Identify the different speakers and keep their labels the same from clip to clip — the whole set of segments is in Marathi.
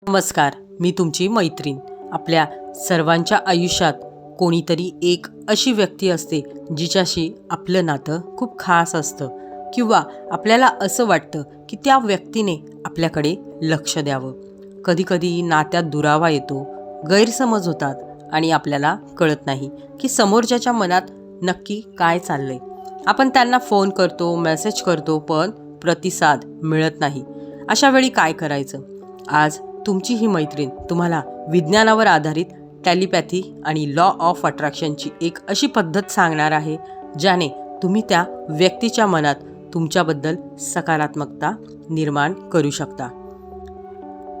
Speaker 1: नमस्कार, मी तुमची मैत्रीण. आपल्या सर्वांच्या आयुष्यात कोणीतरी एक अशी व्यक्ती असते जिच्याशी आपलं नातं खूप खास असतं किंवा आपल्याला असं वाटतं की त्या व्यक्तीने आपल्याकडे लक्ष द्यावं. कधीकधी नात्यात दुरावा येतो, गैरसमज होतात आणि आपल्याला कळत नाही की समोरच्याच्या मनात नक्की काय चाललंय. आपण त्यांना फोन करतो, मेसेज करतो, पण प्रतिसाद मिळत नाही. अशा वेळी काय करायचं? आज तुमची ही मैत्रीण तुम्हाला विज्ञानावर आधारित टेलिपॅथी आणि लॉ ऑफ अट्रॅक्शनची एक अशी पद्धत सांगणार आहे ज्याने तुम्ही त्या व्यक्तीच्या मनात तुमच्याबद्दल सकारात्मकता निर्माण करू शकता.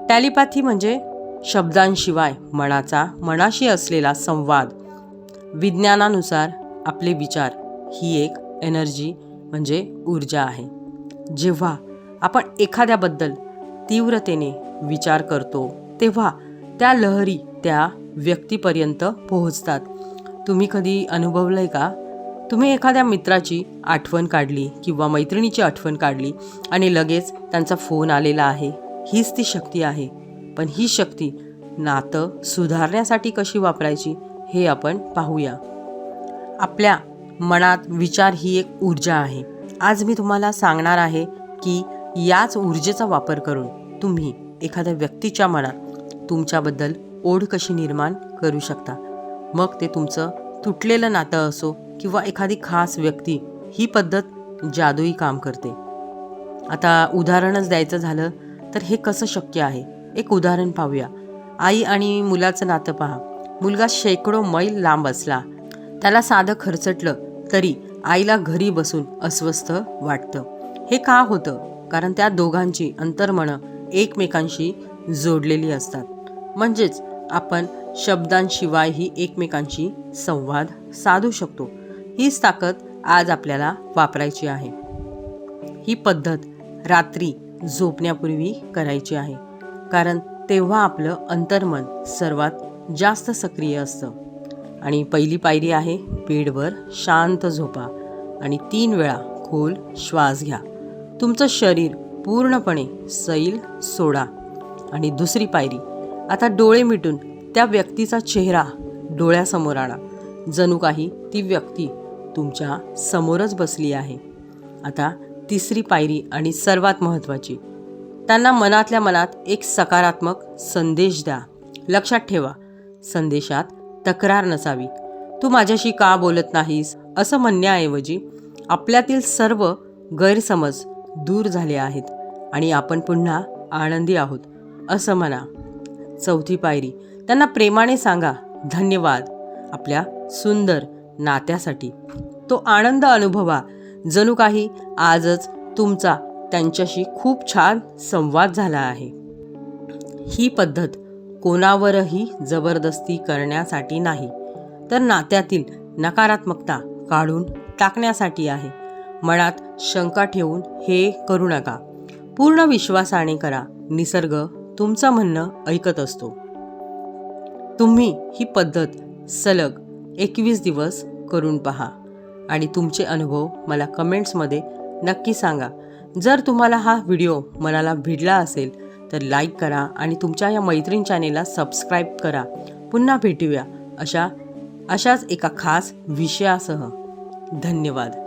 Speaker 1: टेलिपॅथी म्हणजे शब्दांशिवाय मनाशी असलेला संवाद. विज्ञानानुसार आपले विचार ही एक एनर्जी म्हणजे ऊर्जा आहे. जेव्हा आपण एखाद्याबद्दल तीव्रतेने विचार करतो तेव्हा त्या लहरी त्या व्यक्तीपर्यंत पोहोचतात. तुम्ही कधी अनुभवलंय का? तुम्ही एखाद्या मित्राची आठवण काढली किंवा मैत्रिणीची आठवण काढली आणि लगेच त्यांचा फोन आलेला आहे. हीच ती शक्ती आहे. पण ही शक्ती नातं सुधारण्यासाठी कशी वापरायची हे आपण पाहूया. आपल्या मनात विचार ही एक ऊर्जा आहे. आज मी तुम्हाला सांगणार आहे की याच ऊर्जेचा वापर करून तुम्ही एखाद्या व्यक्तीच्या मनात तुमच्याबद्दल ओढ कशी निर्माण करू शकता. मग ते तुमचं तुटलेलं नातं असो किंवा एखादी खास व्यक्ती, ही पद्धत जादुई काम करते. आता उदाहरणच द्यायचं झालं तर हे कसं शक्य आहे? एक उदाहरण पाहूया. आई आणि मुलाचं नातं पहा. मुलगा शेकडो मैल लांब असला, त्याला साधं खरचटलं तरी आईला घरी बसून अस्वस्थ वाटतं. हे का होतं? कारण त्या दोघांची अंतर्मनं एकमेकांशी जोडलेली असतात. म्हणजेच आपण शब्दांशिवायही एकमेकांशी संवाद साधू शकतो. हीच ताकद आज आपल्याला वापरायची आहे. ही पद्धत रात्री झोपण्यापूर्वी करायची आहे, कारण तेव्हा आपलं अंतर्मन सर्वात जास्त सक्रिय असतं. आणि पहिली पायरी आहे, बेडवर शांत झोपा आणि 3 वेळा खोल श्वास घ्या. तुमचं शरीर पूर्णपणे सैल सोडा. आणि दुसरी पायरी, आता डोळे मिटून त्या व्यक्तीचा चेहरा डोळ्यासमोर आणा. जणू काही ती व्यक्ती तुमच्या समोरच बसली आहे. आता तिसरी पायरी आणि सर्वात महत्त्वाची, त्यांना मनातल्या मनात एक सकारात्मक संदेश द्या. लक्षात ठेवा, संदेशात तक्रार नसावी. तू माझ्याशी का बोलत नाहीस असं म्हणण्याऐवजी आपल्यातील सर्व गैरसमज दूर झाले आहेत आणि आपण पुन्हा आनंदी आहोत असं म्हणा. चौथी पायरी, त्यांना प्रेमाने सांगा, धन्यवाद आपल्या सुंदर नात्यासाठी. तो आनंद अनुभवा, जणू काही आजच तुमचा त्यांच्याशी खूप छान संवाद झाला आहे. ही पद्धत कोणावरही जबरदस्ती करण्यासाठी नाही, तर नात्यातील नकारात्मकता काढून टाकण्यासाठी आहे. मनात शंका ठेवून हे करू नका. पूर्ण विश्वासाने करा. निसर्ग तुमचं म्हणणं ऐकत असतो. तुम्ही ही पद्धत सलग 21 दिवस करून पहा आणि तुमचे अनुभव मला कमेंट्समध्ये नक्की सांगा. जर तुम्हाला हा व्हिडिओ मनाला भिडला असेल तर लाईक करा आणि तुमच्या या मैत्रीण चॅनेलला सबस्क्राईब करा. पुन्हा भेटूया अशाच एका खास विषयासह. धन्यवाद.